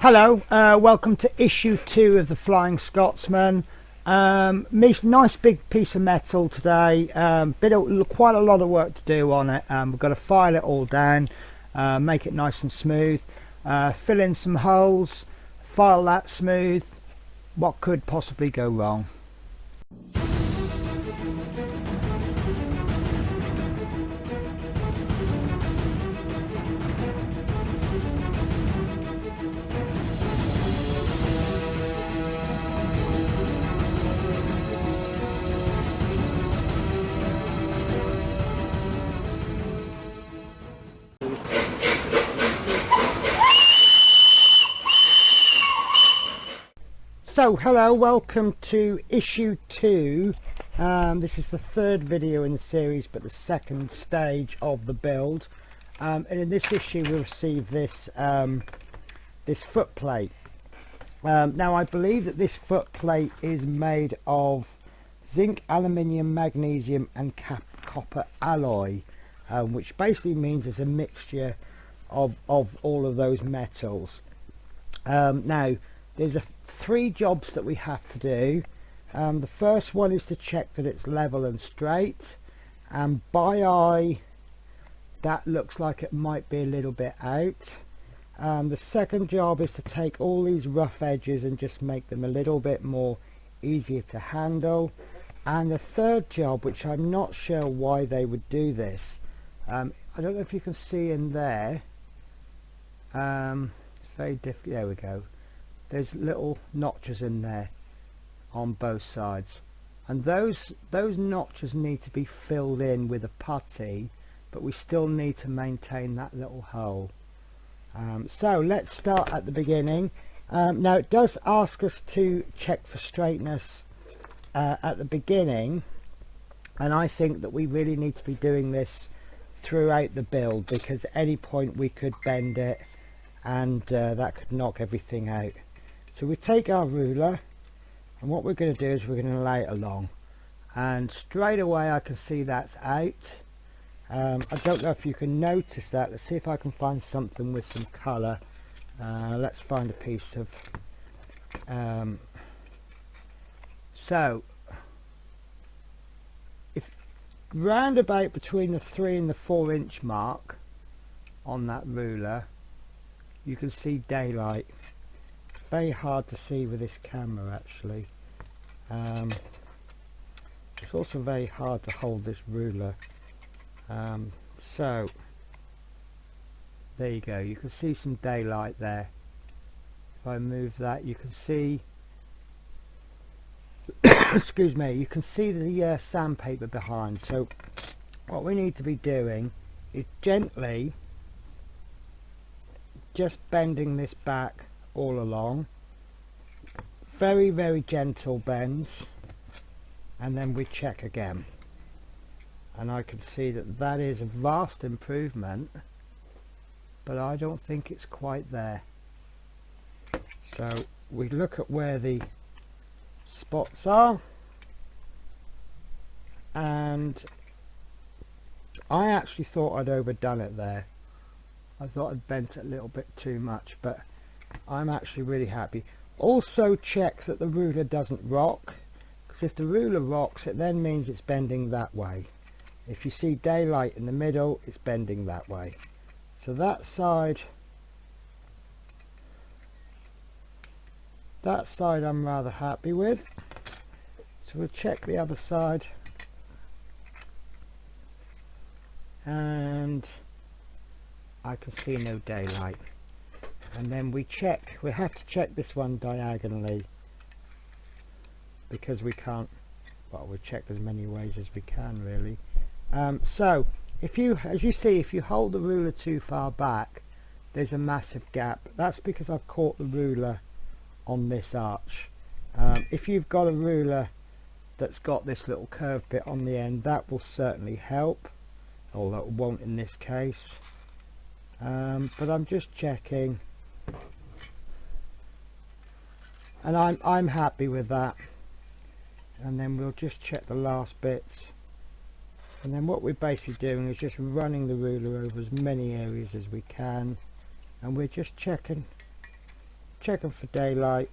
Hello, welcome to issue 2 of the Flying Scotsman. Nice big piece of metal today. Quite a lot of work to do on it. We've got to file it all down, make it nice and smooth, fill in some holes, file that smooth. What could possibly go wrong? So hello, welcome to issue 2. This is the third video in the series, but the second stage of the build. And in this issue we'll receive this this footplate. Now I believe that this footplate is made of zinc, aluminium, magnesium and copper alloy, which basically means it's a mixture of all of those metals. Now there's 3 jobs that we have to do. The first one is to check that it's level and straight, and by eye that looks like it might be a little bit out. The second job is to take all these rough edges and just make them a little bit more easier to handle. And the third job, which I'm not sure why they would do this, I don't know if you can see in there, it's very difficult. There we go. There's little notches in there on both sides, and those notches need to be filled in with a putty, but we still need to maintain that little hole. So let's start at the beginning. Now it does ask us to check for straightness at the beginning, and I think that we really need to be doing this throughout the build, because at any point we could bend it and that could knock everything out. So we take our ruler, and what we're going to do is we're going to lay it along, and straight away I can see that's out. I don't know if you can notice that. Let's see if I can find something with some colour. Let's find a piece of so if round about between the 3 and the 4 inch mark on that ruler, you can see daylight. Very hard to see with this camera actually. It's also very hard to hold this ruler. So there you go, you can see some daylight there. If I move that, you can see excuse me, you can see the sandpaper behind. So what we need to be doing is gently just bending this back all along, very gentle bends, and then we check again, and I can see that that is a vast improvement, but I don't think it's quite there. So we look at where the spots are, and I actually thought I'd overdone it there. I thought I'd bent it a little bit too much, but I'm actually really happy. Also check that the ruler doesn't rock, because if the ruler rocks, it then means it's bending that way. If you see daylight in the middle, it's bending that way. So that side I'm rather happy with. So we'll check the other side, and I can see no daylight. And then we have to check this one diagonally, because we can't, well, we'll check as many ways as we can really. So as you see, if you hold the ruler too far back, there's a massive gap. That's because I've caught the ruler on this arch. If you've got a ruler that's got this little curved bit on the end, that will certainly help, although it won't in this case. But I'm just checking, and I'm happy with that. And then we'll just check the last bits, and then what we're basically doing is just running the ruler over as many areas as we can, and we're just checking checking for daylight.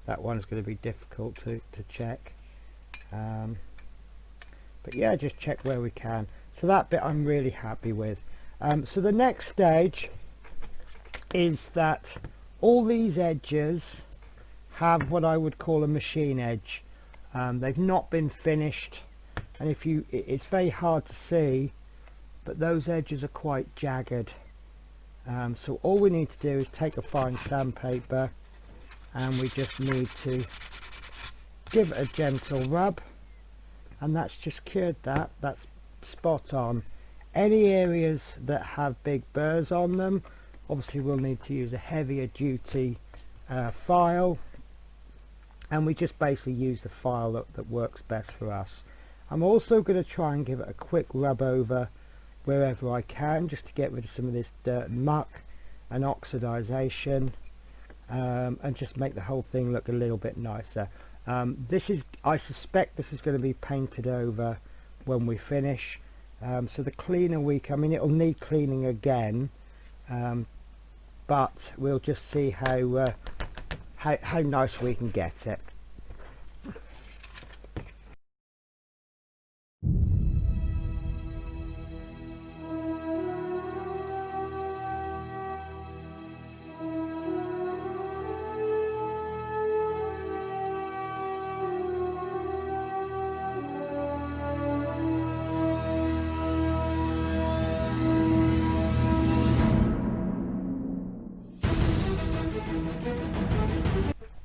That one's going to be difficult to check, but yeah, just check where we can. So that bit I'm really happy with. So the next stage is that all these edges have what I would call a machine edge. They've not been finished, and it's very hard to see, but those edges are quite jagged. So all we need to do is take a fine sandpaper, and we just need to give it a gentle rub, and that's just cured that. That's spot on. Any areas that have big burrs on them, obviously we'll need to use a heavier duty file, and we just basically use the file that works best for us. I'm also going to try and give it a quick rub over wherever I can, just to get rid of some of this dirt and muck and oxidization, and just make the whole thing look a little bit nicer. I suspect this is going to be painted over when we finish, so the cleaner I mean, it'll need cleaning again, but we'll just see how nice we can get it.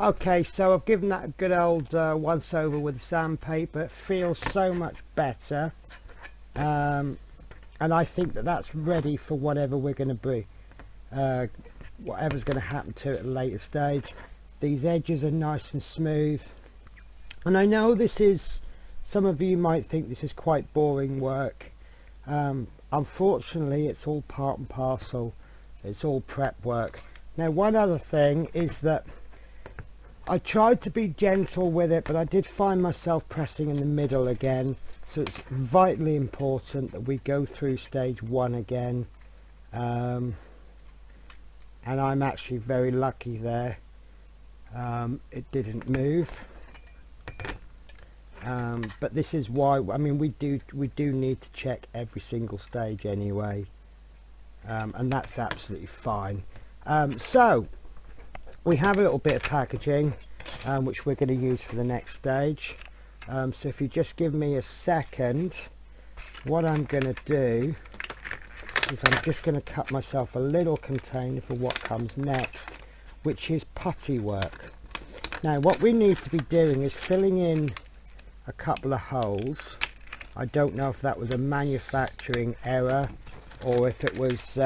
Okay, so I've given that a good old once over with the sandpaper. It feels so much better, and I think that's ready for whatever we're going to be, whatever's going to happen to it at a later stage. These edges are nice and smooth, and I know some of you might think this is quite boring work. Unfortunately, it's all part and parcel. It's all prep work. Now, one other thing is that I tried to be gentle with it, but I did find myself pressing in the middle again, so it's vitally important that we go through stage 1 again, and I'm actually very lucky there. It didn't move, but this is why, I mean, we do need to check every single stage anyway, and that's absolutely fine. So we have a little bit of packaging, which we're going to use for the next stage. So if you just give me a second, what I'm going to do is I'm just going to cut myself a little container for what comes next, which is putty work. Now what we need to be doing is filling in a couple of holes. I don't know if that was a manufacturing error, or if it was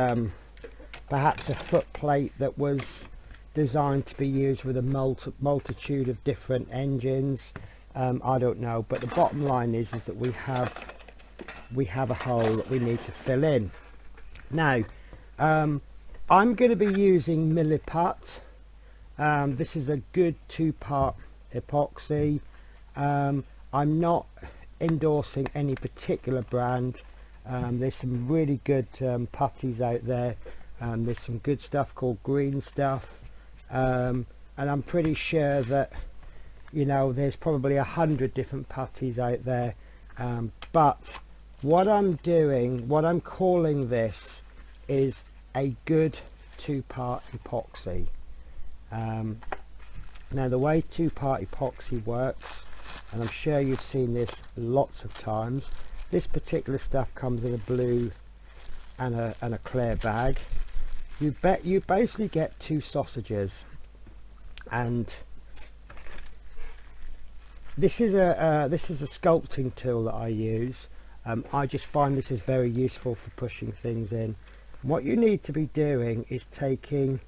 perhaps a footplate that was designed to be used with a multitude of different engines. I don't know, but the bottom line is that we have a hole that we need to fill in. Now I'm going to be using Milliput. This is a good 2-part epoxy. I'm not endorsing any particular brand. There's some really good putties out there. There's some good stuff called Green Stuff, and I'm pretty sure that, you know, there's probably 100 different putties out there, but what I'm doing, what I'm calling this, is a good 2-part epoxy. Now the way 2-part epoxy works, and I'm sure you've seen this lots of times, this particular stuff comes in a blue and a clear bag. You basically get 2 sausages, and this is a sculpting tool that I use. I just find this is very useful for pushing things in. What you need to be doing is taking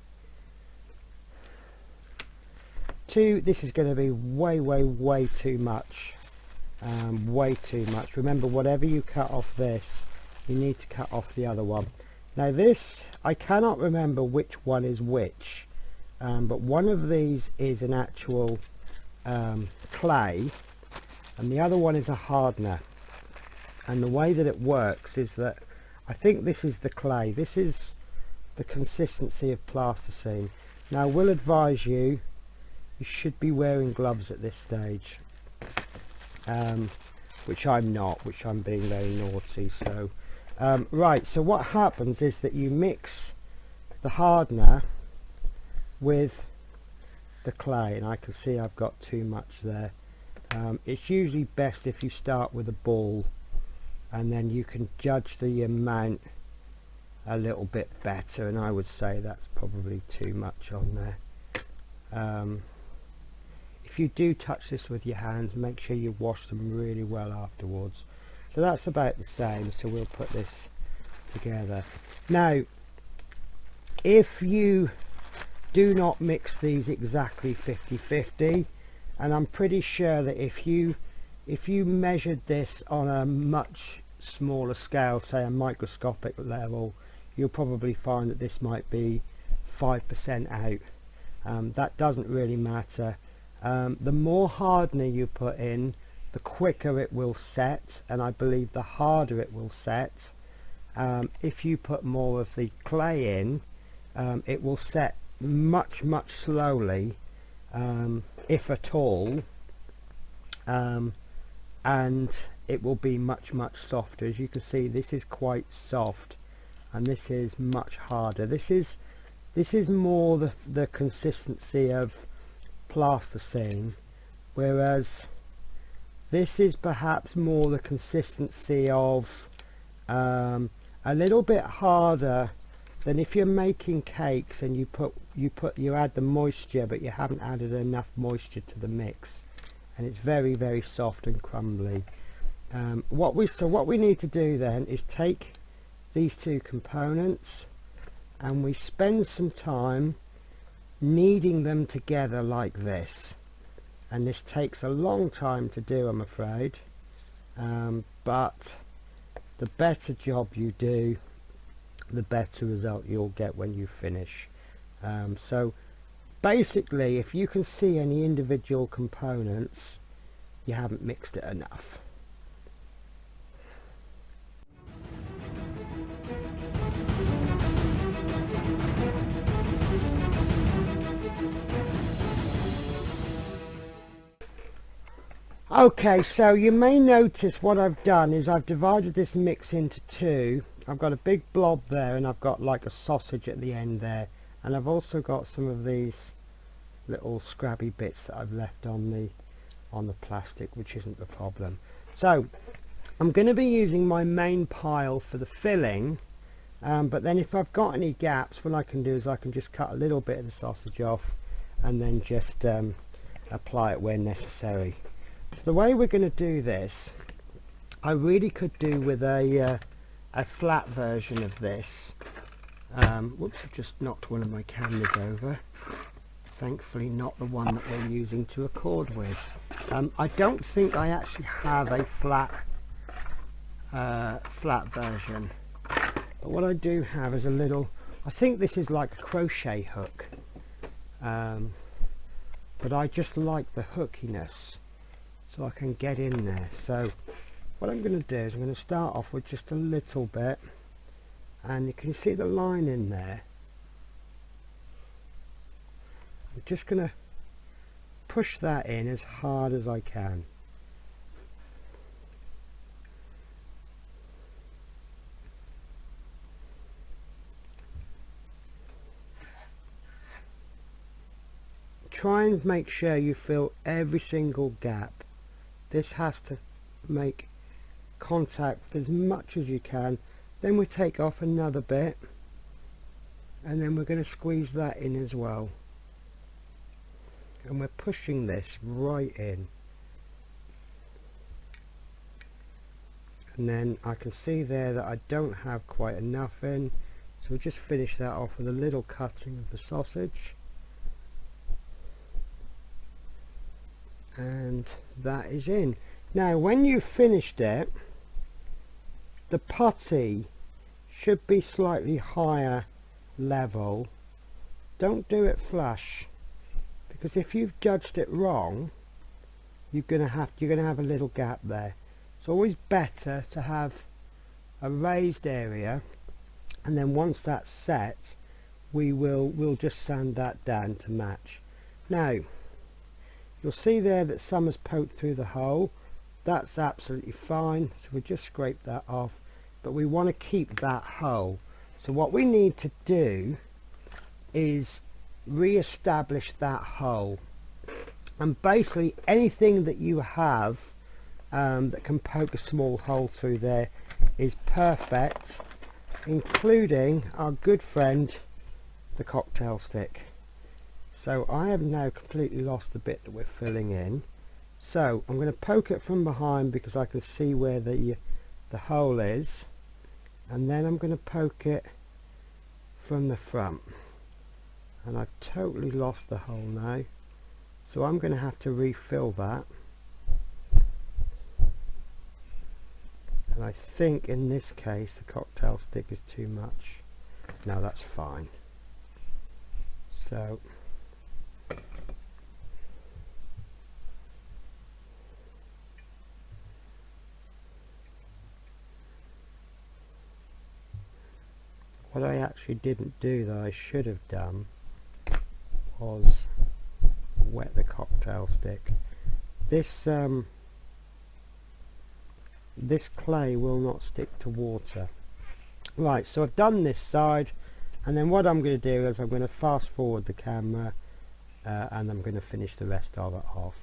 2, this is going to be way too much, way too much. Remember, whatever you cut off this, you need to cut off the other one. Now this, I cannot remember which one is which, but one of these is an actual clay, and the other one is a hardener. And the way that it works is that, I think this is the clay. This is the consistency of plasticine. Now I will advise you, you should be wearing gloves at this stage, which I'm not, which I'm being very naughty. So right, so what happens is that you mix the hardener with the clay, and I can see I've got too much there. It's usually best if you start with a ball, and then you can judge the amount a little bit better, and I would say that's probably too much on there. If you do touch this with your hands, make sure you wash them really well afterwards. So that's about the same, so we'll put this together. Now if you do not mix these exactly 50-50, and I'm pretty sure that if you measured this on a much smaller scale, say a microscopic level, you'll probably find that this might be 5% out. That doesn't really matter. The more hardener you put in, the quicker it will set, and I believe the harder it will set. If you put more of the clay in, it will set much slowly, if at all, and it will be much softer. As you can see, this is quite soft, and this is much harder. This is more the consistency of plasticine, whereas this is perhaps more the consistency of a little bit harder than if you're making cakes and you add the moisture, but you haven't added enough moisture to the mix, and it's very soft and crumbly. What we need to do then is take these two components, and we spend some time kneading them together like this, and this takes a long time to do, I'm afraid, but the better job you do, the better result you'll get when you finish. So basically, if you can see any individual components, you haven't mixed it enough. Okay, so you may notice what I've done is I've divided this mix into two. I've got a big blob there, and I've got like a sausage at the end there, and I've also got some of these little scrabby bits that I've left on the plastic, which isn't the problem. So I'm going to be using my main pile for the filling, but then if I've got any gaps, what I can do is I can just cut a little bit of the sausage off and then just apply it where necessary. So the way we're going to do this, I really could do with a flat version of this. Whoops, I've just knocked one of my cameras over. Thankfully not the one that we're using to record with. I don't think I actually have a flat version, but what I do have is a little, I think this is like a crochet hook, but I just like the hookiness, so I can get in there. So what I'm going to do is I'm going to start off with just a little bit, and you can see the line in there. I'm just going to push that in as hard as I can. Try and make sure you fill every single gap. This has to make contact as much as you can. Then we take off another bit, and then we're going to squeeze that in as well, and we're pushing this right in. And then I can see there that I don't have quite enough in, so we'll just finish that off with a little cutting of the sausage, and that is in. Now when you've finished it, the putty should be slightly higher level. Don't do it flush, because if you've judged it wrong, you're gonna have a little gap there. It's always better to have a raised area, and then once that's set, we'll just sand that down to match. Now you'll see there that some has poked through the hole. That's absolutely fine, so we'll just scrape that off, but we want to keep that hole. So what we need to do is re-establish that hole, and basically anything that you have that can poke a small hole through there is perfect, including our good friend the cocktail stick. So I have now completely lost the bit that we're filling in, so I'm going to poke it from behind because I can see where the hole is, and then I'm going to poke it from the front, and I've totally lost the hole now, so I'm going to have to refill that. And I think in this case the cocktail stick is too much. No, that's fine. So what I actually didn't do that I should have done was wet the cocktail stick. This clay will not stick to water. Right, so I've done this side, and then what I'm going to do is I'm going to fast forward the camera and I'm going to finish the rest of it off.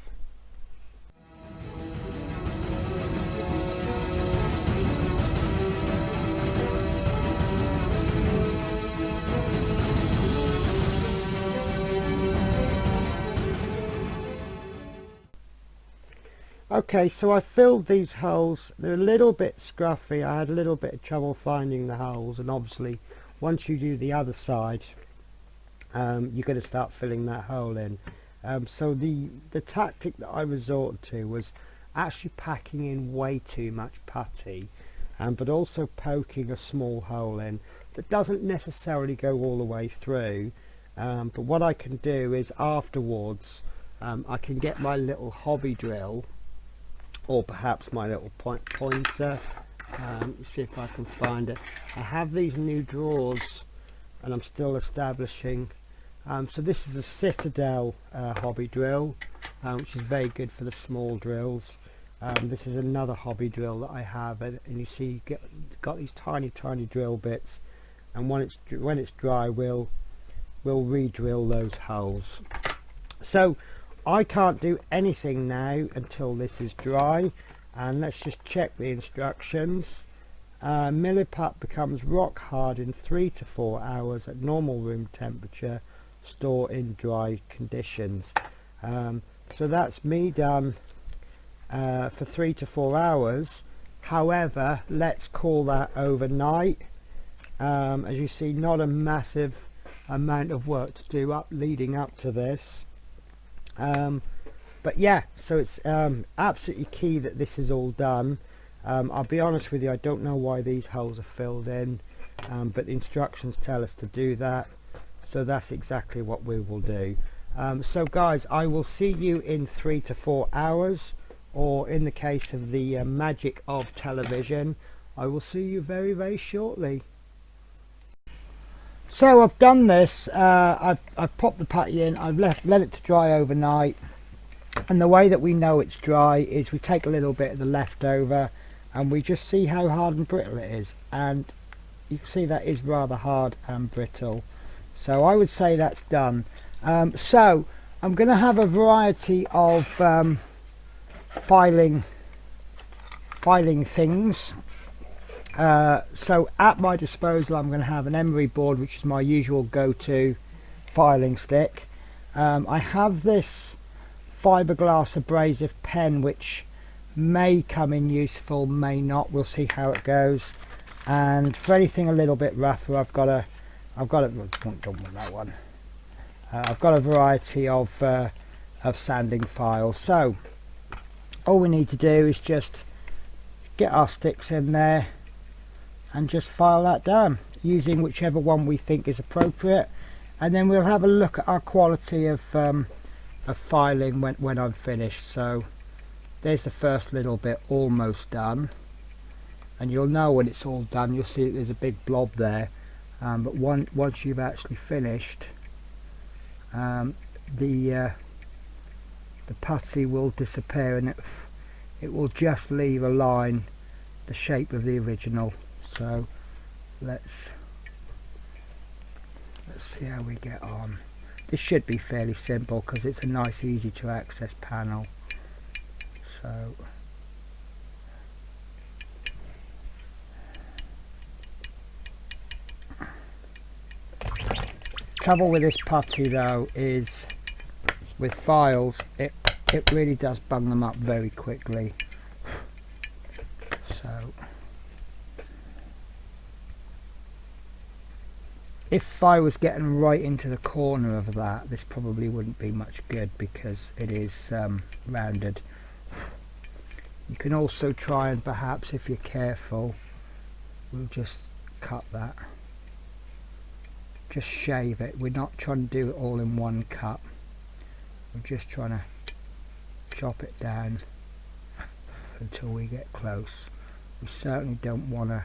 Okay, so I filled these holes. They're a little bit scruffy. I had a little bit of trouble finding the holes, and obviously once you do the other side you're going to start filling that hole in. So the tactic that I resorted to was actually packing in way too much putty, but also poking a small hole in that doesn't necessarily go all the way through, but what I can do is afterwards I can get my little hobby drill, or perhaps my little pointer. See if I can find it. I have these new drawers and I'm still establishing. So this is a Citadel hobby drill, which is very good for the small drills. This is another hobby drill that I have, and you see you got these tiny drill bits, and when it's dry we'll re-drill those holes. So I can't do anything now until this is dry, and let's just check the instructions. Milliput becomes rock hard in 3 to 4 hours at normal room temperature. Store in dry conditions. So that's me done for 3 to 4 hours. However, let's call that overnight. As you see, not a massive amount of work to do leading up to this. But yeah, so it's absolutely key that this is all done. I'll be honest with you, I don't know why these holes are filled in, but the instructions tell us to do that, so that's exactly what we will do. So guys, I will see you in 3 to 4 hours, or in the case of the magic of television, I will see you very shortly. So I've done this, I've popped the putty in, I've let it to dry overnight, and the way that we know it's dry is we take a little bit of the leftover and we just see how hard and brittle it is, and you can see that is rather hard and brittle. So I would say that's done. So I'm going to have a variety of filing things. So at my disposal I'm going to have an emery board, which is my usual go-to filing stick. I have this fiberglass abrasive pen, which may come in useful, may not, we'll see how it goes. And for anything a little bit rougher, I've got a variety of sanding files. So all we need to do is just get our sticks in there and just file that down using whichever one we think is appropriate, and then we'll have a look at our quality of filing when I'm finished. So there's the first little bit almost done, and you'll know when it's all done. You'll see that there's a big blob there, but once you've actually finished, the putty will disappear, and it will just leave a line the shape of the original. So let's see how we get on. This should be fairly simple because it's a nice, easy to access panel. So trouble with this putty though is with files it really does bung them up very quickly. So if I was getting right into the corner of that, this probably wouldn't be much good because it is rounded. You can also try and perhaps, if you're careful, we'll just cut that. Just shave it. We're not trying to do it all in one cut. We're just trying to chop it down until we get close. We certainly don't want to,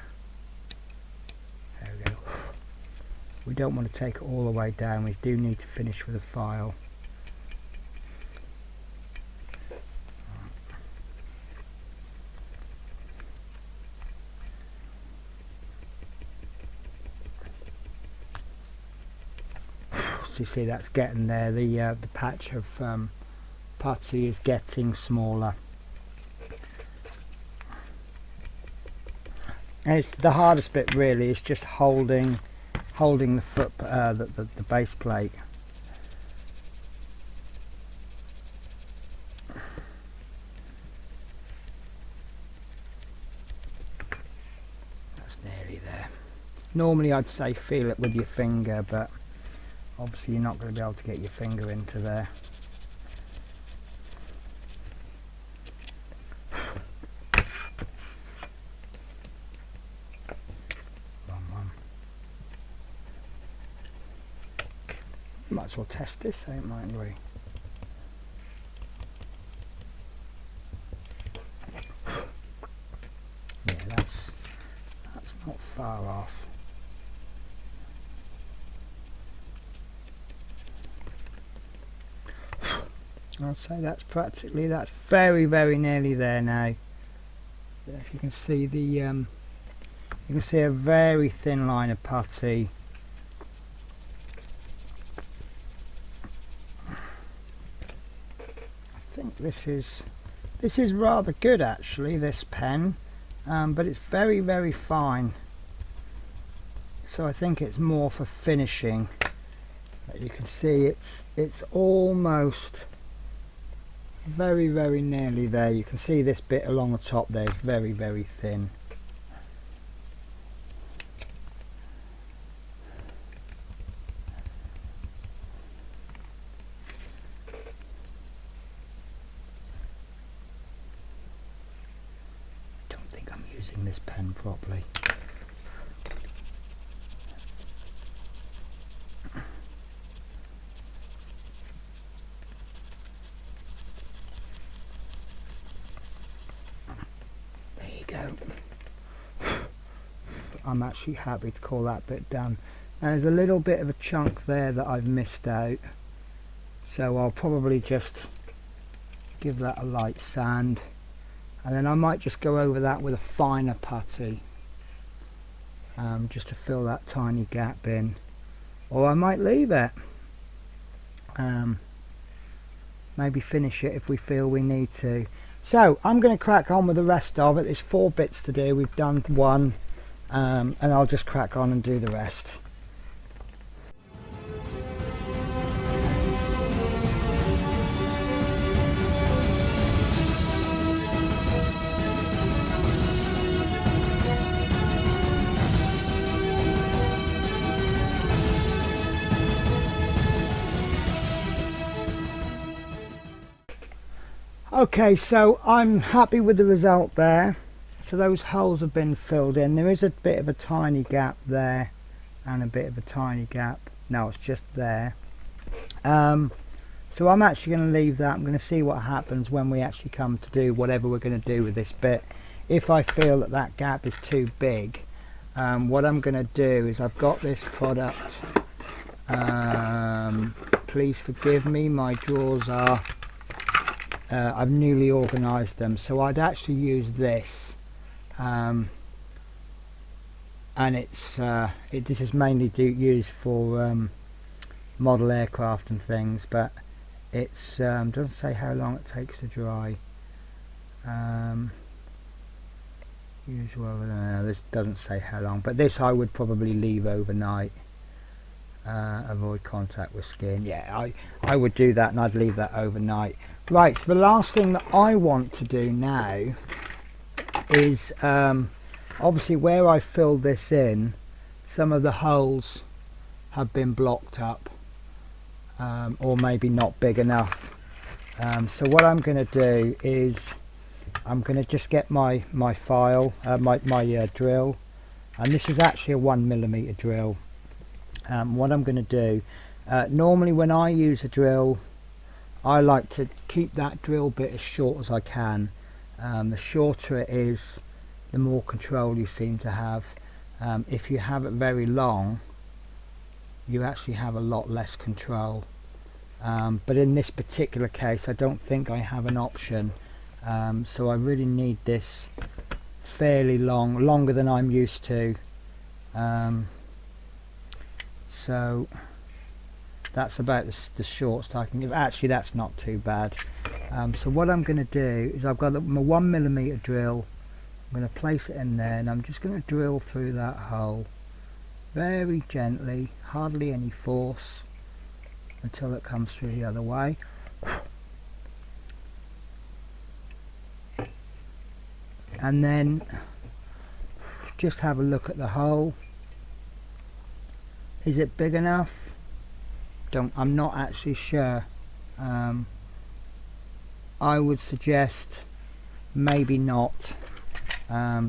there we go. We don't want to take it all the way down. We do need to finish with a file. So you see that's getting there. The patch of putty is getting smaller. And it's the hardest bit really is just holding the foot, the base plate. That's nearly there. Normally I'd say feel it with your finger, but obviously you're not going to be able to get your finger into there. Might as well test this, mightn't we? Yeah, that's not far off. I'd say that's very, very nearly there now. If you can see the you can see a very thin line of putty. I think this is rather good actually, this pen, but it's very, very fine, so I think it's more for finishing. But you can see it's almost very, very nearly there. You can see this bit along the top there is very, very thin. Using this pen properly. There you go. I'm actually happy to call that bit done. Now, there's a little bit of a chunk there that I've missed out, so I'll probably just give that a light sand. And then I might just go over that with a finer putty, just to fill that tiny gap in, or I might leave it, maybe finish it if we feel we need to. So I'm going to crack on with the rest of it. There's 4 bits to do. We've done 1, and I'll just crack on and do the rest. Okay, so I'm happy with the result there. So those holes have been filled in. There is a bit of a tiny gap there and a bit of a tiny gap. No, it's just there. So I'm actually going to leave that. I'm going to see what happens when we actually come to do whatever we're going to do with this bit. If I feel that that gap is too big, what I'm going to do is, I've got this product, please forgive me, my drawers are, I've newly organised them, so I'd actually use this, and it's this is mainly used for model aircraft and things, but it's doesn't say how long it takes to dry. Usual, this doesn't say how long, but this I would probably leave overnight. Avoid contact with skin. Yeah, I would do that, and I'd leave that overnight. Right, so the last thing that I want to do now is obviously where I filled this in, some of the holes have been blocked up, or maybe not big enough. So what I'm going to do is I'm going to just get my file, my drill, and this is actually a 1mm drill. What I'm going to do, normally when I use a drill, I like to keep that drill bit as short as I can. The shorter it is, the more control you seem to have. If you have it very long, you actually have a lot less control. But in this particular case, I don't think I have an option. So I really need this fairly long, longer than I'm used to. So that's about the shortest I can give. Actually, that's not too bad. So what I'm going to do is, I've got my 1mm drill. I'm going to place it in there, and I'm just going to drill through that hole very gently, hardly any force, until it comes through the other way. And then just have a look at the hole. Is it big enough? I'm not actually sure. I would suggest maybe not.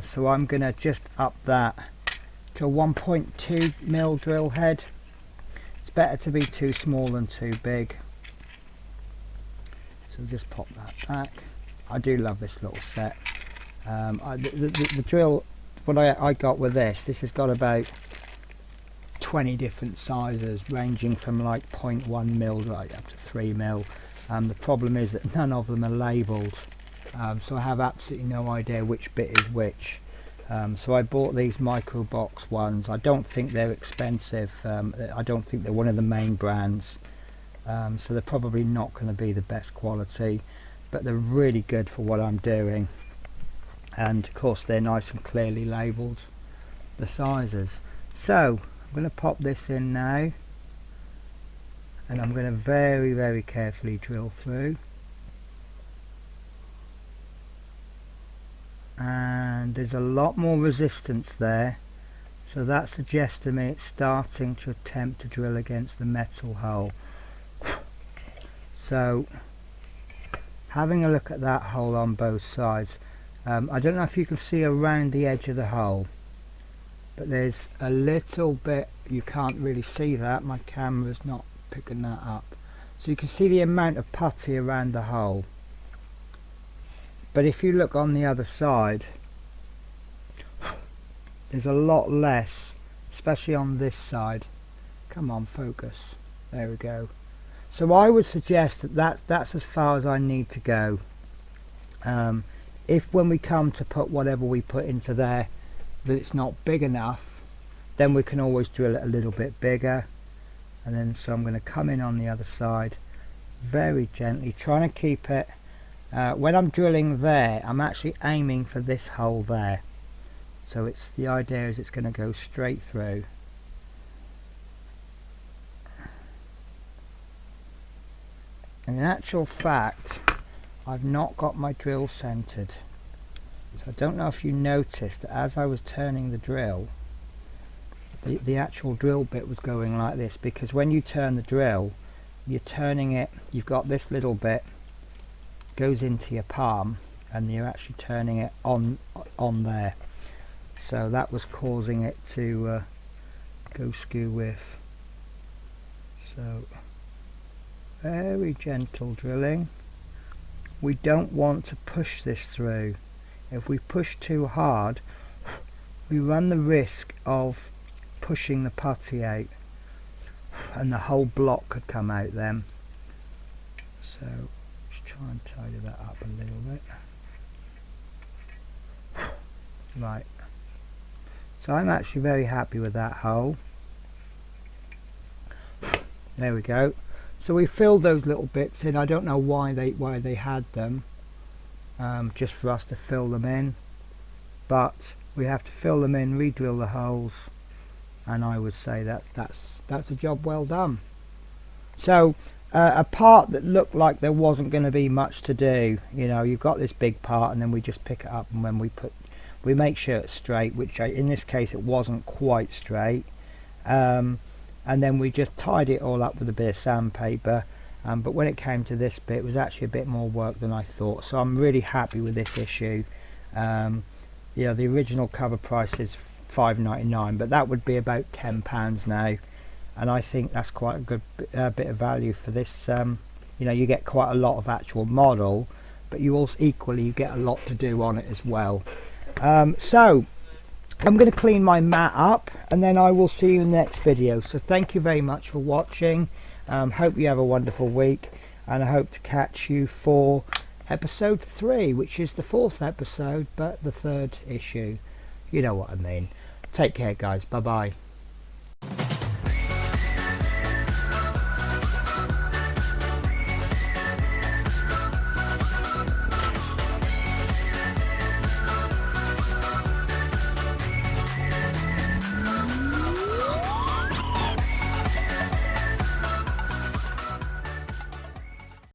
So I'm gonna just up that to a 1.2mm drill head. It's better to be too small than too big. So just pop that back. I do love this little set. The drill, what I got with this has got about 20 different sizes, ranging from like 0.1mm right up to 3mm. The problem is that none of them are labelled, so I have absolutely no idea which bit is which. So I bought these micro box ones. I don't think they're expensive. I don't think they're one of the main brands, so they're probably not going to be the best quality, but they're really good for what I'm doing. And of course they're nice and clearly labelled, the sizes. So I'm going to pop this in now, and I'm going to very, very carefully drill through. And there's a lot more resistance there, so that suggests to me it's starting to attempt to drill against the metal hole. So having a look at that hole on both sides, I don't know if you can see around the edge of the hole, but there's a little bit, you can't really see that, my camera's not picking that up, so you can see the amount of putty around the hole. But if you look on the other side, there's a lot less, especially on this side. Come on, focus, there we go. So I would suggest that that's as far as I need to go. If when we come to put whatever we put into there, that it's not big enough, then we can always drill it a little bit bigger. And then so I'm going to come in on the other side very gently, trying to keep it, when I'm drilling there, I'm actually aiming for this hole there. So it's, the idea is it's going to go straight through. And in actual fact, I've not got my drill centered, so I don't know if you noticed that as I was turning the drill, the actual drill bit was going like this, because when you turn the drill, you're turning it, you've got this little bit goes into your palm, and you're actually turning it on there, so that was causing it to go skew with. So very gentle drilling. We don't want to push this through. If we push too hard, we run the risk of pushing the putty out, and the whole block could come out then. So let's try and tidy that up a little bit. Right, so I'm actually very happy with that hole. There we go. So we filled those little bits in. I don't know why they had them, just for us to fill them in, but we have to fill them in, re-drill the holes, and I would say that's a job well done. So a part that looked like there wasn't going to be much to do, you know, you've got this big part and then we just pick it up, and when we make sure it's straight, which in this case it wasn't quite straight, and then we just tied it all up with a bit of sandpaper, but when it came to this bit, it was actually a bit more work than I thought. So I'm really happy with this issue. Yeah, the original cover price is £5.99, but that would be about £10 now, and I think that's quite a good bit of value for this. You know, you get quite a lot of actual model, but you also you get a lot to do on it as well. So I'm going to clean my mat up, and then I will see you in the next video. So thank you very much for watching. Hope you have a wonderful week, and I hope to catch you for episode 3, which is the 4th episode, but the 3rd issue. You know what I mean. Take care, guys. Bye bye.